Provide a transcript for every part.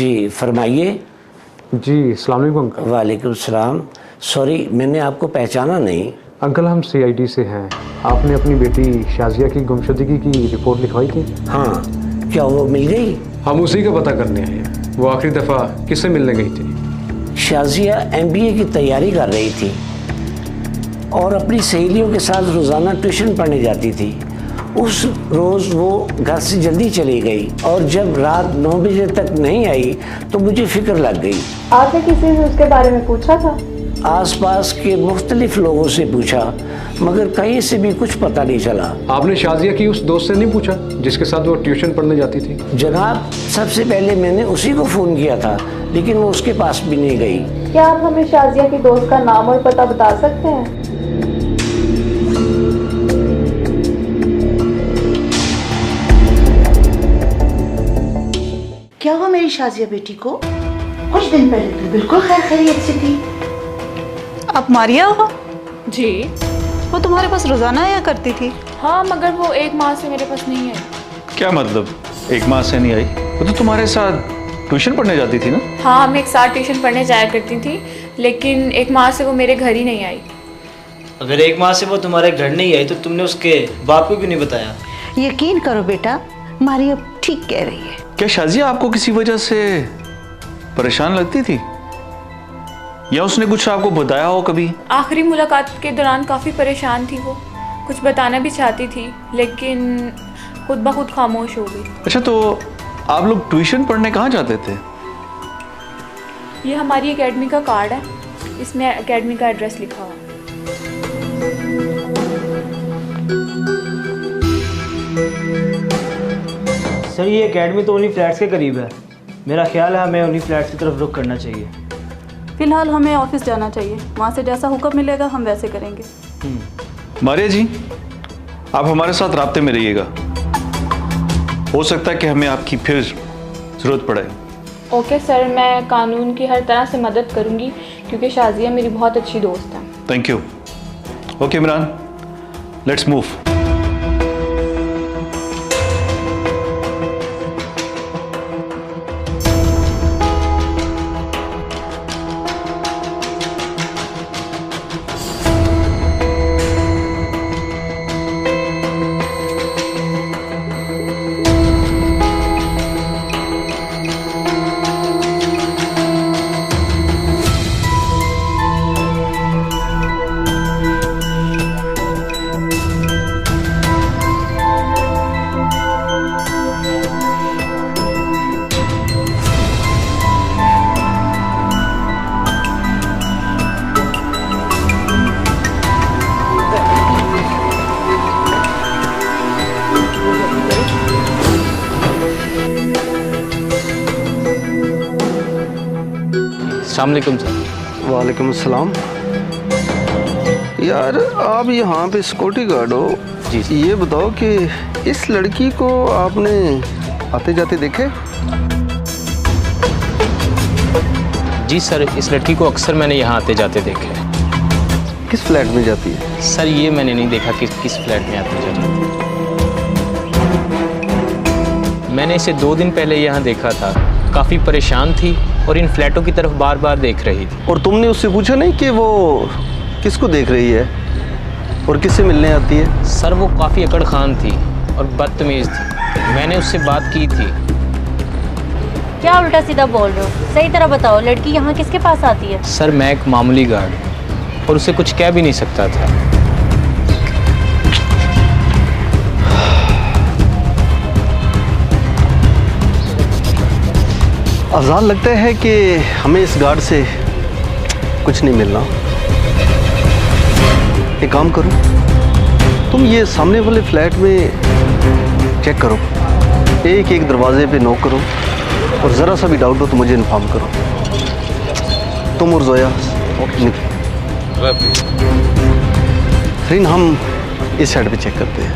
जी फरमाइए। जी अस्सलाम वालेकुम अंकल। वालेकुम सलाम। सॉरी मैंने आपको पहचाना नहीं। अंकल हम सीआईडी से हैं। आपने अपनी बेटी शाजिया की गुमशुदगी की रिपोर्ट लिखवाई थी। हाँ, क्या वो मिल गई? हम उसी का पता करने आए हैं। वो आखिरी दफ़ा किससे मिलने गई थी? शाजिया एमबीए की तैयारी कर रही थी और अपनी सहेलियों के साथ रोज़ाना ट्यूशन पढ़ने जाती थी। उस रोज़ वो घर से जल्दी चली गई और जब रात 9 बजे तक नहीं आई तो मुझे फिक्र लग गई। आपने किसी से उसके बारे में पूछा था? आसपास के मुख्तलिफ लोगों से पूछा मगर कहीं से भी कुछ पता नहीं चला। आपने शाजिया की उस दोस्त से नहीं पूछा जिसके साथ वो ट्यूशन पढ़ने जाती थी? जनाब, सबसे पहले मैंने उसी को फ़ोन किया था लेकिन वो उसके पास भी नहीं गई। क्या आप हमें शाजिया की दोस्त का नाम और पता बता सकते हैं? क्या हुआ मेरी शाजिया बेटी को? कुछ दिन पहले तो बिल्कुल खैर खैरियत से थी। आप मारिया हो? जी वो तुम्हारे पास रोजाना आया करती थी। हाँ, मगर वो 1 माह से मेरे पास नहीं है। क्या मतलब 1 माह से नहीं आई? वो तो तुम्हारे साथ ट्यूशन पढ़ने जाती थी ना? हाँ, हम एक साथ ट्यूशन पढ़ने जाया करती थी लेकिन 1 माह से वो मेरे घर ही नहीं आई। अगर 1 माह से वो तुम्हारे घर नहीं आई तो तुमने उसके बाप को क्यों नहीं बताया? यकीन करो बेटा, मारिया ठीक कह रही है। क्या शाजिया आपको किसी वजह से परेशान लगती थी या उसने कुछ आपको बताया हो कभी? आखिरी मुलाकात के दौरान काफ़ी परेशान थी वो, कुछ बताना भी चाहती थी लेकिन खुद ब खुद खामोश हो गई। अच्छा, तो आप लोग ट्यूशन पढ़ने कहाँ जाते थे? ये हमारी एकेडमी का कार्ड है, इसमें एकेडमी का एड्रेस लिखा हुआ है। सर, ये एकेडमी तो उन्हीं फ्लैट्स के करीब है। मेरा ख्याल है हमें उन्हीं फ्लैट्स की तरफ रुख करना चाहिए। फिलहाल हमें ऑफिस जाना चाहिए, वहाँ से जैसा हुक्म मिलेगा हम वैसे करेंगे। मारिया जी, आप हमारे साथ राब्ते में रहिएगा। हो सकता है कि हमें आपकी फिर ज़रूरत पड़े। ओके सर, मैं कानून की हर तरह से मदद करूँगी क्योंकि शाजिया मेरी बहुत अच्छी दोस्त है। Thank you. Okay Imran, let's move. अस्सलामुअलैकुम सर। वालेकुम अस्सलाम। यार आप यहाँ पे सिक्योरिटी गार्ड हो? जी। ये बताओ कि इस लड़की को आपने आते जाते देखे? जी सर, इस लड़की को अक्सर मैंने यहाँ आते जाते देखा है। किस फ्लैट में जाती है? सर ये मैंने नहीं देखा कि किस फ्लैट में आते जाते। मैंने इसे 2 दिन पहले यहाँ देखा था, काफ़ी परेशान थी और इन फ्लैटों की तरफ बार बार देख रही थी। और तुमने उससे पूछा नहीं कि वो किसको देख रही है और किससे मिलने आती है? सर वो काफ़ी अकड़ खान थी और बदतमीज़ थी। मैंने उससे बात की थी। क्या उल्टा सीधा बोल रहे हो? सही तरह बताओ, लड़की यहाँ किसके पास आती है? सर मैं एक मामूली गार्ड और उसे कुछ कह भी नहीं सकता था। अफजाल, लगता है कि हमें इस गार्ड से कुछ नहीं मिलना। एक काम करो, तुम ये सामने वाले फ्लैट में चेक करो, एक एक दरवाजे पे नॉक करो और ज़रा सा भी डाउट हो तो मुझे इन्फॉर्म करो। तुम और जोया फिर हम इस साइड पे चेक करते हैं।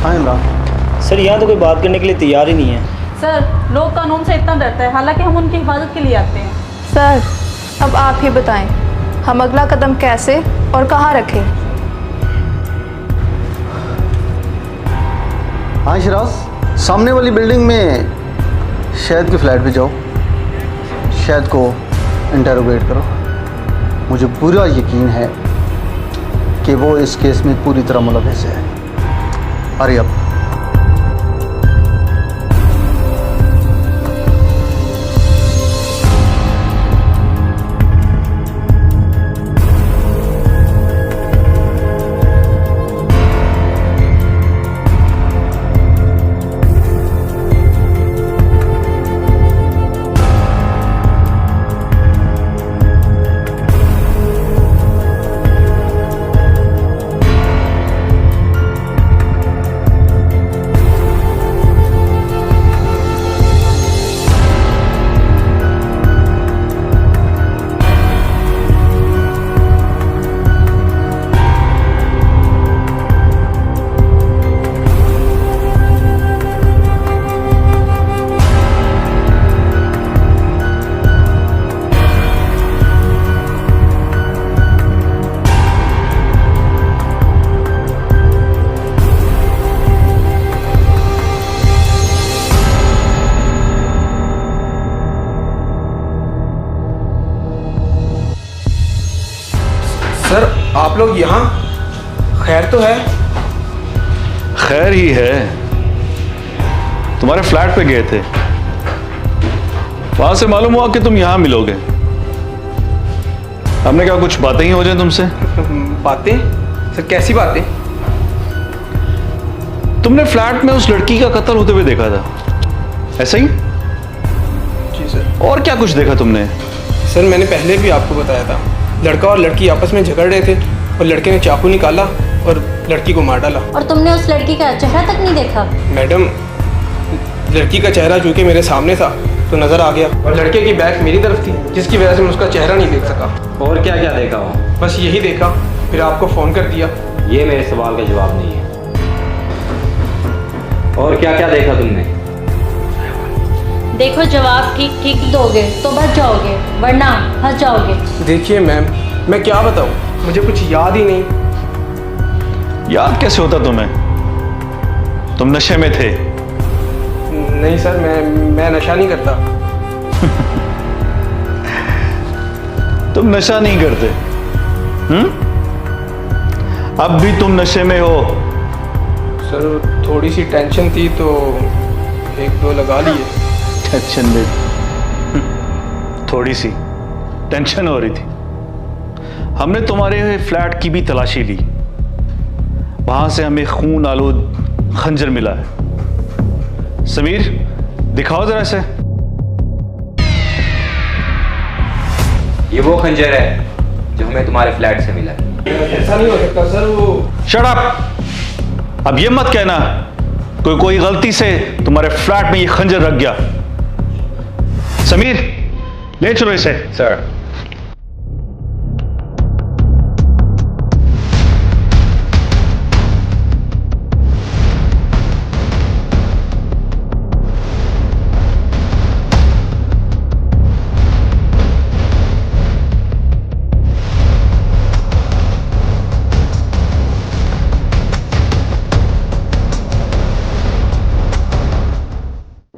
हाँ इमरान। सर यहाँ तो कोई बात करने के लिए तैयार ही नहीं है। सर लोग कानून से इतना डरते हैं, हालांकि हम उनकी हिफाजत के लिए आते हैं। सर अब आप ही बताएं, हम अगला कदम कैसे और कहाँ रखें? हाँ शिराज, सामने वाली बिल्डिंग में शायद के फ्लैट पे जाओ, शायद को इंटरोगेट करो। मुझे पूरा यकीन है कि वो इस केस में पूरी तरह मुलव्वस है। अरे अब सर आप लोग यहाँ, खैर तो है? खैर ही है। तुम्हारे फ्लैट पे गए थे, वहां से मालूम हुआ कि तुम यहां मिलोगे। हमने कहा कुछ बातें ही हो जाए तुमसे। बातें? सर कैसी बातें? तुमने फ्लैट में उस लड़की का कत्ल होते हुए देखा था, ऐसा ही? जी सर। और क्या कुछ देखा तुमने? सर मैंने पहले भी आपको बताया था, लड़का और लड़की आपस में झगड़ रहे थे और लड़के ने चाकू निकाला और लड़की को मार डाला। और तुमने उस लड़की का चेहरा तक नहीं देखा? मैडम, लड़की का चेहरा चूंकि मेरे सामने था तो नजर आ गया, और लड़के की बैक मेरी तरफ थी, जिसकी वजह से मैं उसका चेहरा नहीं देख सका। और क्या क्या देखा हो? बस यही देखा, फिर आपको फ़ोन कर दिया। ये मेरे सवाल का जवाब नहीं है। और क्या क्या देखा तुमने? देखो जवाब ठीक ठीक दोगे तो बच जाओगे, वरना फंस जाओगे। देखिए मैम, मैं क्या बताऊं, मुझे कुछ याद ही नहीं। याद कैसे होता तुम्हें? तुम नशे में थे। नहीं सर, मैं नशा नहीं करता। तुम नशा नहीं करते? अब भी तुम नशे में हो? सर थोड़ी सी टेंशन थी तो एक दो लगा लिए। टेंशन में? थोड़ी सी टेंशन हो रही थी। हमने तुम्हारे फ्लैट की भी तलाशी ली, वहां से हमें खून आलूद खंजर मिला है। समीर दिखाओ जरा इसे। ये वो खंजर है जो हमें तुम्हारे फ्लैट से मिला। ऐसा नहीं हो सकता सर, वो शट अप। अब ये मत कहना कोई गलती से तुम्हारे फ्लैट में ये खंजर रख गया। समीर ले चलो इसे। सर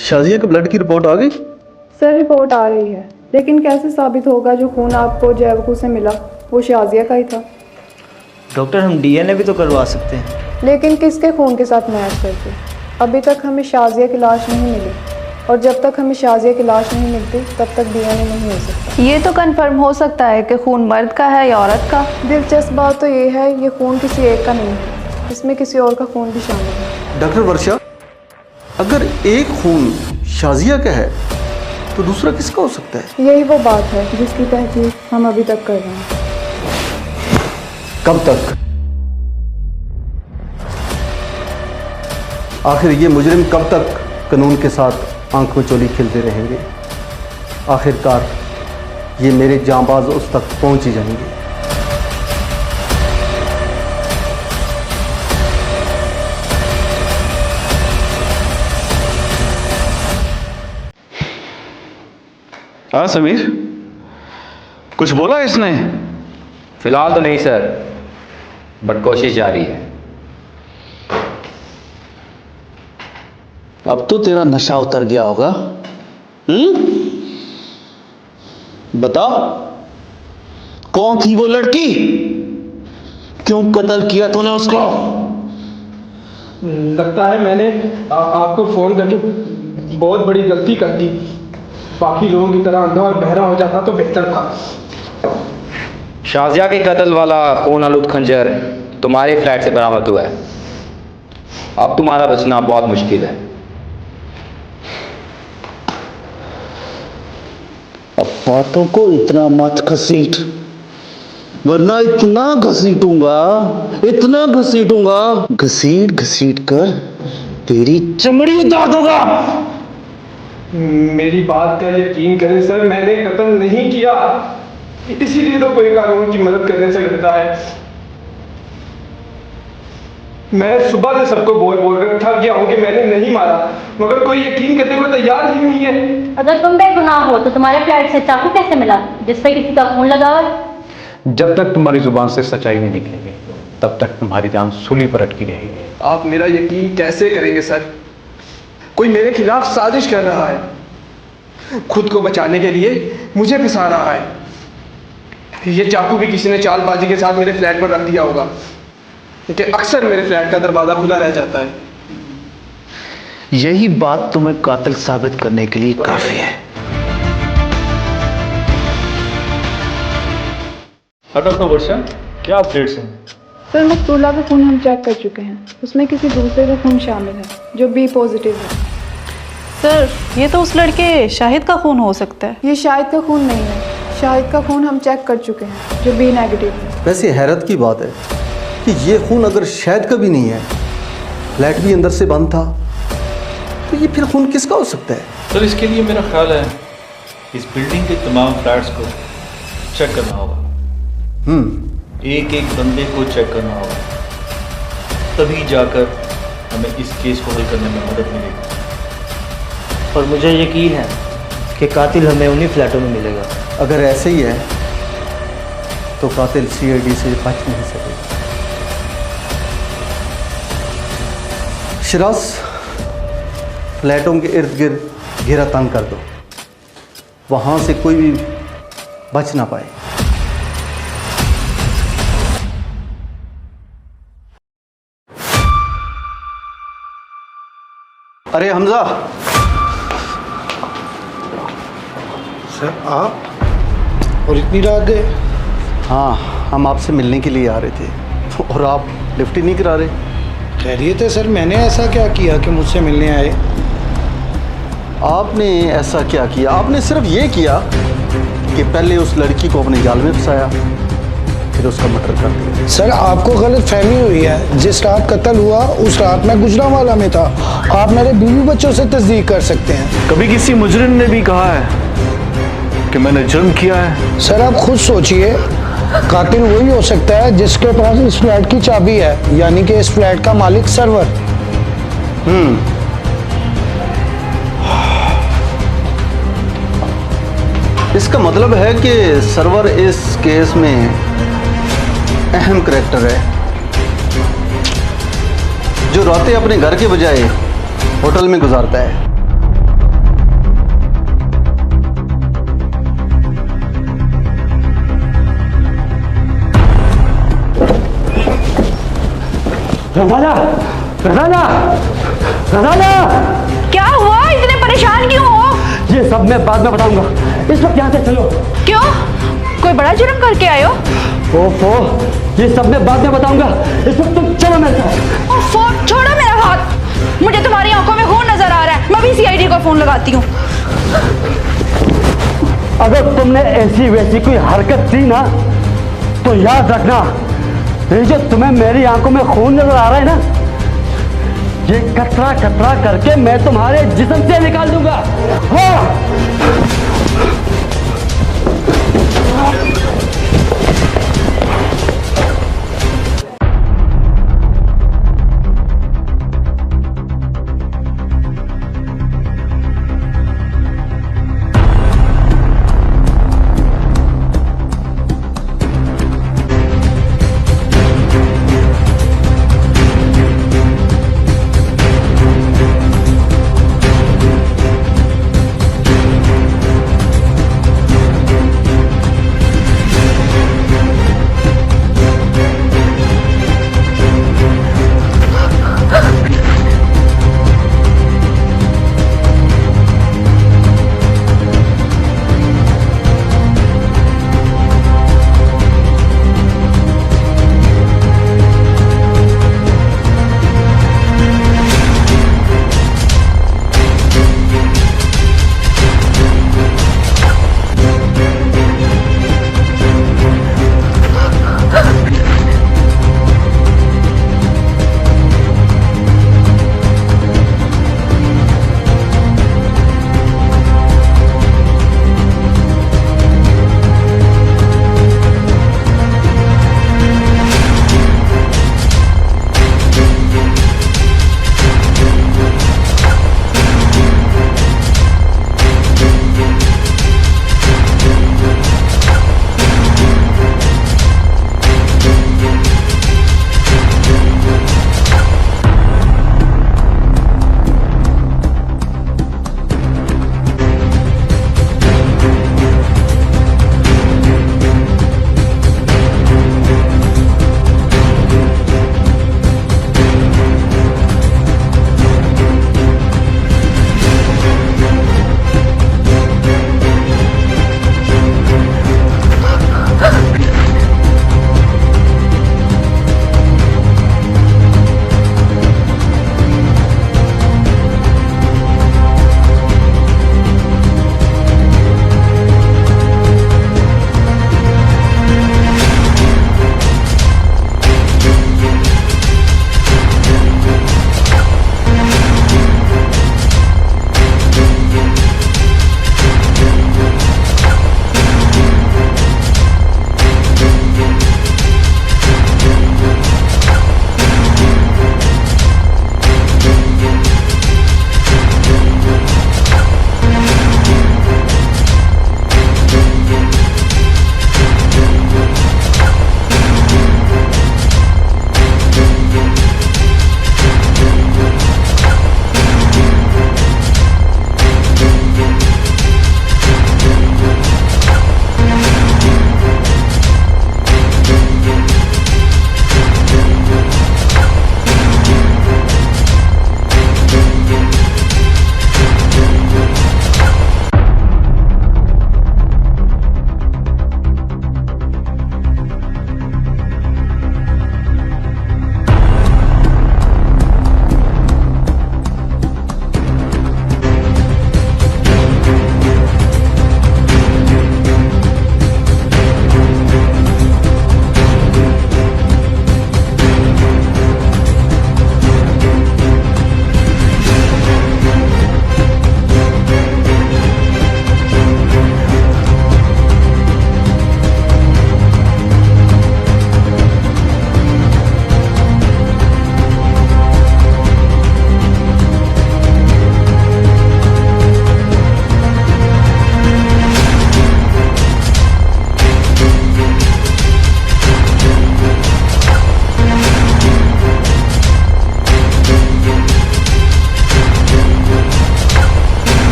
शाजिया के ब्लड की रिपोर्ट आ गई? सर रिपोर्ट आ रही है, लेकिन कैसे साबित होगा जो खून आपको जैवकू से मिला वो शाजिया का ही था? डॉक्टर हम डीएनए भी तो करवा सकते हैं। लेकिन किसके खून के साथ मैच करके? अभी तक हमें शाजिया की लाश नहीं मिली, और जब तक हमें शाजिया की लाश नहीं मिलती तब तक डीएनए नहीं हो सकता। ये तो कंफर्म हो सकता है कि खून मर्द का है या औरत का। दिलचस्प बात तो ये है, ये खून किसी एक का नहीं है, इसमें किसी और का खून भी शामिल है। डॉक्टर वर्षा, अगर एक खून शाजिया का है तो दूसरा किसका हो सकता है? यही वो बात है जिसकी तहकीक हम अभी तक कर रहे हैं। कब तक? आखिर ये मुजरिम कब तक कानून के साथ आंख में चोली खेलते रहेंगे? आखिरकार ये मेरे जांबाज उस तक पहुंच ही जाएंगे। हाँ समीर, कुछ बोला इसने? फिलहाल तो नहीं सर, बट कोशिश जारी है। अब तो तेरा नशा उतर गया होगा। बताओ, कौन थी वो लड़की? क्यों कत्ल किया तूने उसको? लगता है मैंने आपको फोन करके बहुत बड़ी गलती कर दी। बाकी लोगों की तरह अंधा और बहरा हो जाता तो बेहतर था। शाजिया के कत्ल वाला खून आलूद खंजर तुम्हारे फ्लैट से बरामद हुआ है। अब तुम्हारा बचना बहुत मुश्किल है। अब बातों को इतना मत घसीट, वरना इतना घसीटूंगा, घसीट घसीट कर तेरी चमड़ी उतार दूंगा। मेरी बात का यकीन करें सर, मैंने कत्ल नहीं किया। इसीलिए तो कोई कानून की मदद करने से डरता है। मैं सुबह से सबको बोल कर थक गया हूँ कि मैंने नहीं मारा, मगर कोई यकीन करने को तैयार ही नहीं है। अगर तुम बेगुनाह हो तो तुम्हारे फ्लैट से चाकू कैसे मिला जिस पे किसी का खून लगा हुआ है? जब तक तुम्हारी जुबान से सच्चाई नहीं निकलेगी तब तक तुम्हारी जान सूली पर अटकी रहेगी। आप मेरा यकीन कैसे करेंगे सर? कोई मेरे खिलाफ साजिश कर रहा है, खुद को बचाने के लिए मुझे फंसा रहा है। ये चाकू भी किसी ने चालबाजी के साथ मेरे फ्लैट पर रख दिया होगा, क्योंकि अक्सर मेरे फ्लैट का दरवाजा खुला रह जाता है। यही बात तुम्हें कातिल साबित करने के लिए काफी है। डॉक्टर वर्षा, क्या अपडेट्स हैं? सर, मकतूला का खून हम चेक कर चुके हैं, उसमें किसी दूसरे का खून शामिल है जो बी पॉजिटिव है। सर, ये तो उस लड़के शाहिद का खून हो सकता है। ये शाहिद का खून नहीं है, शाहिद का खून हम चेक कर चुके हैं जो बी नेगेटिव है। वैसे हैरत की बात है कि ये खून अगर शायद का भी नहीं है, फ्लैट भी अंदर से बंद था, तो ये फिर खून किसका हो सकता है? सर, इसके लिए मेरा ख्याल है इस बिल्डिंग के तमाम फ्लैट्स को चेक करना होगा। एक एक बंदे को चेक करना होगा, तभी जाकर हमें इस केस को हल करने में मदद मिलेगी। और मुझे यकीन है कि कातिल हमें उन्हीं फ्लैटों में मिलेगा। अगर ऐसे ही है तो कातिल सीआईडी से बच नहीं सकेगा। शिराज, फ्लैटों के इर्द गिर्द घेरा तंग कर दो, वहां से कोई भी बच ना पाए। अरे हमजा। सर, आप? और इतनी रात गए? हाँ, हम आपसे मिलने के लिए आ रहे थे और आप लिफ्ट ही नहीं करा रहे। खैरियत है सर, मैंने ऐसा क्या किया कि मुझसे मिलने आए? आपने ऐसा क्या किया? आपने सिर्फ ये किया कि पहले उस लड़की को अपने जाल में फंसाया, फिर उसका मर्डर कर दिया। सर, आपको गलत फहमी हुई है। जिस रात कत्ल हुआ उस रात मैं गुजरांवाला में था। आप मेरे बीवी बच्चों से तस्दीक कर सकते हैं। कभी किसी मुजरिम ने भी कहा है कि मैंने जुर्म किया है? सर, आप खुद सोचिए, कातिल वही हो सकता है जिसके पास इस फ्लैट की चाबी है, यानी कि इस फ्लैट का मालिक सर्वर। इसका मतलब है कि सर्वर इस केस में अहम करैक्टर है, जो रातें अपने घर के बजाय होटल में गुजारता है। रज़ाना, रज़ाना, रज़ाना! क्या हुआ? इतने परेशान क्यों हो? ये सब मैं बाद में बताऊंगा, इस वक्त यहाँ से चलो। क्यों? कोई बड़ा जुर्म करके आए हो? ओफो, ये सब मैं बाद में बताऊंगा, इस वक्त तुम चलो मेरे साथ। ओफो, छोड़ो मेरा हाथ, मुझे तुम्हारी आंखों में खून नजर आ रहा है। मैं भी सीआईडी को फोन लगाती हूँ। अगर तुमने ऐसी वैसी कोई हरकत की ना, तो याद रखना, ये जो तुम्हें मेरी आंखों में खून नजर आ रहा है ना, ये कतरा कतरा करके मैं तुम्हारे जिस्म से निकाल दूंगा। हाँ।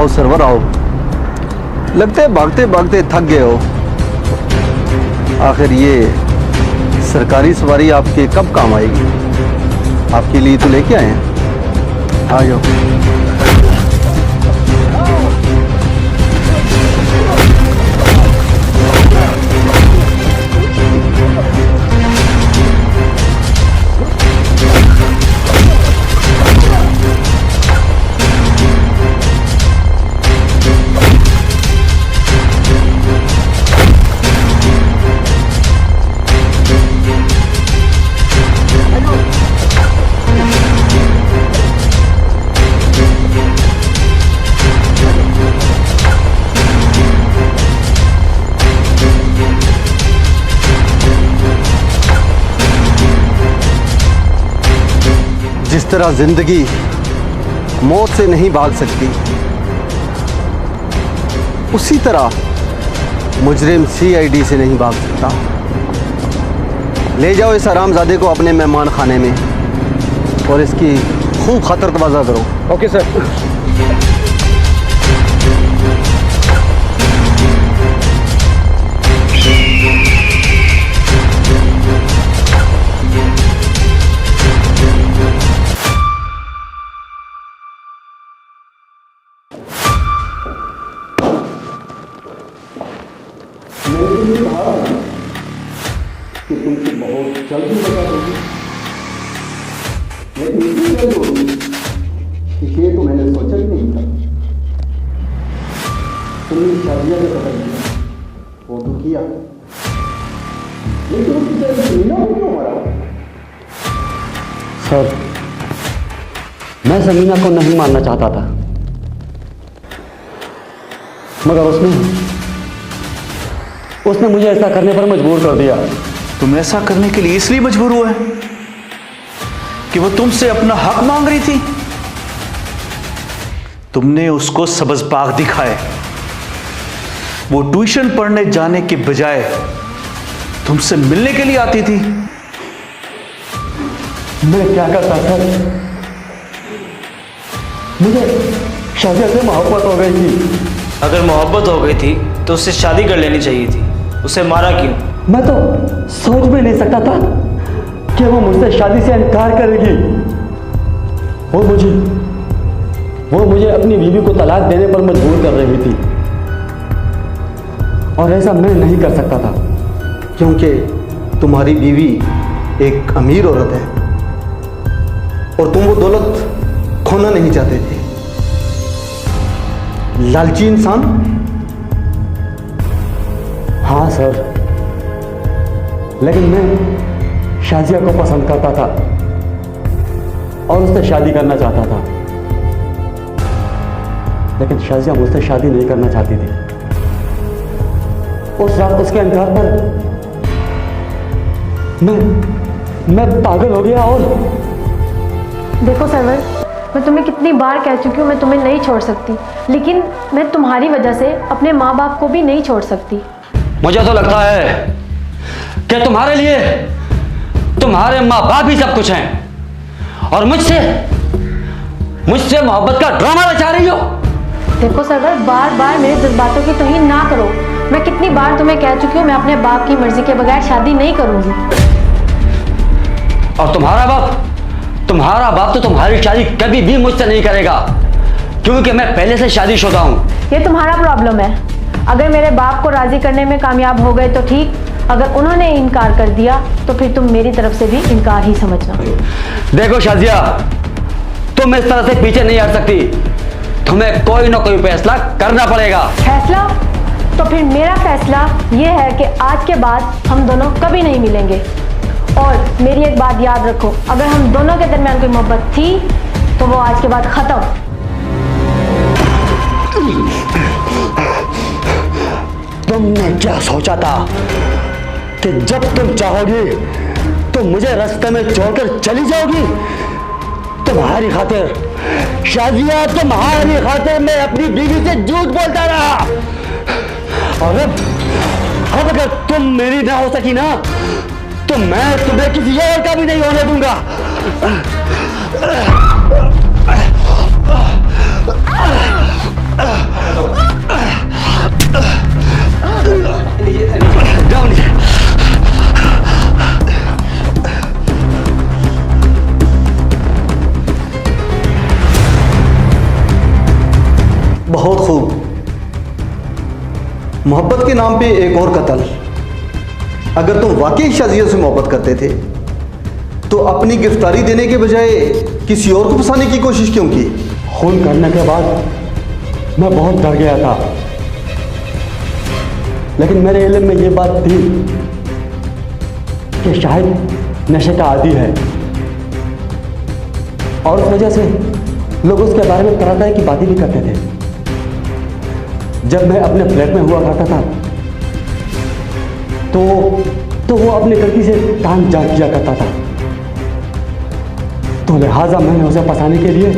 आओ सरवर आओ। लगते भागते भागते थक गए हो। आखिर ये सरकारी सवारी आपके कब काम आएगी? आपके लिए तो लेके आए हैं। आ जाओ। जिस तरह जिंदगी मौत से नहीं भाग सकती, उसी तरह मुजरिम सीआईडी से नहीं भाग सकता। ले जाओ इस हरामजादे को अपने मेहमान खाने में और इसकी खूब खतर तवाज़ा करो। Okay sir. कि तुमसे बहुत जल्दी बता दोगी, लेकिन इतनी जल्द होगी कि ये तो मैंने सोचा ही नहीं था। तुमने शादिया का कदर किया, वो तो किया, लेकिन उसकी जगह समीना को क्यों मारा? सर, मैं समीना को नहीं मारना चाहता था, मगर उसने मुझे ऐसा करने पर मजबूर कर दिया। तुम ऐसा करने के लिए इसलिए मजबूर हुआ है कि वो तुमसे अपना हक मांग रही थी? तुमने उसको सबज़बाग दिखाए। वो ट्यूशन पढ़ने जाने के बजाय तुमसे मिलने के लिए आती थी। मैं क्या करता सर, मुझे शादिया से मोहब्बत हो गई थी। अगर मोहब्बत हो गई थी तो उससे शादी कर लेनी चाहिए थी, उसे मारा क्यों? मैं तो सोच भी नहीं सकता था कि वो मुझसे शादी से इनकार करेगी। वो मुझे अपनी बीवी को तलाक देने पर मजबूर कर रही थी, और ऐसा मैं नहीं कर सकता था, क्योंकि तुम्हारी बीवी एक अमीर औरत है और तुम वो दौलत खोना नहीं चाहते थे। लालची इंसान। हाँ सर, लेकिन मैं शाजिया को पसंद करता था और उससे शादी करना चाहता था, लेकिन शाजिया मुझसे शादी नहीं करना चाहती थी। उस रात उसके इनकार पर मैं पागल हो गया। और देखो सरवर, मैं तुम्हें कितनी बार कह चुकी हूँ मैं तुम्हें नहीं छोड़ सकती, लेकिन मैं तुम्हारी वजह से अपने माँ बाप को भी नहीं छोड़ सकती। मुझे तो लगता है कि तुम्हारे लिए तुम्हारे माँ बाप ही सब कुछ हैं, और मुझसे मोहब्बत का ड्रामा रचा रही हो। देखो सरवर, बार बार मेरे जज्बातों की तौहीन ना करो। मैं कितनी बार तुम्हें कह चुकी हूँ मैं अपने बाप की मर्जी के बगैर शादी नहीं करूंगी। और तुम्हारा बाप तो तुम्हारी शादी कभी भी मुझसे नहीं करेगा, क्योंकि मैं पहले से शादीशुदा हूँ। ये तुम्हारा प्रॉब्लम है। अगर मेरे बाप को राजी करने में कामयाब हो गए तो ठीक, अगर उन्होंने इनकार कर दिया तो फिर तुम मेरी तरफ से भी इनकार ही समझना। देखो शाजिया, तुम इस तरह से पीछे नहीं हट सकती, तुम्हें कोई ना कोई फैसला करना पड़ेगा। फैसला? तो फिर मेरा फैसला ये है कि आज के बाद हम दोनों कभी नहीं मिलेंगे। और मेरी एक बात याद रखो, अगर हम दोनों के दरमियान कोई मोहब्बत थी तो वो आज के बाद खत्म। तुमने क्या सोचा था कि जब तुम चाहोगी तो मुझे रास्ते में छोड़कर चली जाओगी? तुम्हारी खातिर शाजिया, तुम्हारी खातिर मैं अपनी बीवी से झूठ बोलता रहा, और अब अगर तुम मेरी ना हो सकी ना तो मैं तुम्हें किसी और का भी नहीं होने दूंगा। बहुत खूब। मोहब्बत के नाम पे एक और कत्ल। अगर तुम वाकई शाजिया से मोहब्बत करते थे तो अपनी गिरफ्तारी देने के बजाय किसी और को फंसाने की कोशिश क्यों की? खून करने के बाद मैं बहुत डर गया था, लेकिन मेरे इल्म में ये बात थी कि शायद नशे का आदी है और उस वजह से लोग उसके बारे में तरह तरह की बातें भी करते थे। जब मैं अपने फ्लैट में हुआ करता था तो वो अपनी लड़की से टांग जांच किया करता था, तो लिहाजा मैंने उसे फंसाने के लिए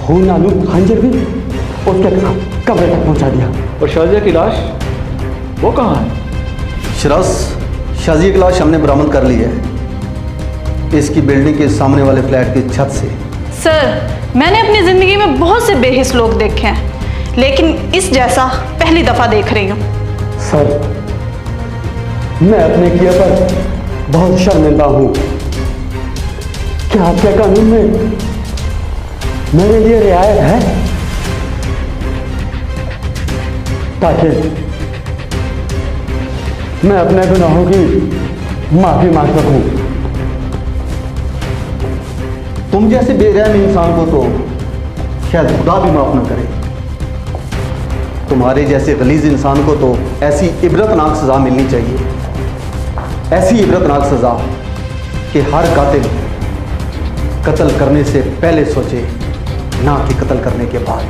खून आलूद खंजर भी उसके कमरे तक पहुंचा दिया। और शाजिया की लाश वो कहाँ है? शराज, शाजिया की लाश हमने बरामद कर ली है इसकी बिल्डिंग के सामने वाले फ्लैट की छत से। सर, मैंने अपनी ज़िंदगी में बहुत से बेहिस लोग देखे हैं, लेकिन इस जैसा पहली दफ़ा देख रही हूँ। सर, मैं अपने किए पर बहुत शर्मिंदा हूँ। क्या आपके कानून में मेरे लिए रियायत है ताकि मैं अपने गुनाहों की माफी मांग सकूं? तुम जैसे बेरहम इंसान को तो शायद खुदा भी माफ न करे। तुम्हारे जैसे गलीज इंसान को तो ऐसी इबरतनाक सजा मिलनी चाहिए, ऐसी इबरतनाक सजा कि हर कातिल कत्ल करने से पहले सोचे, ना कि कत्ल करने के बाद।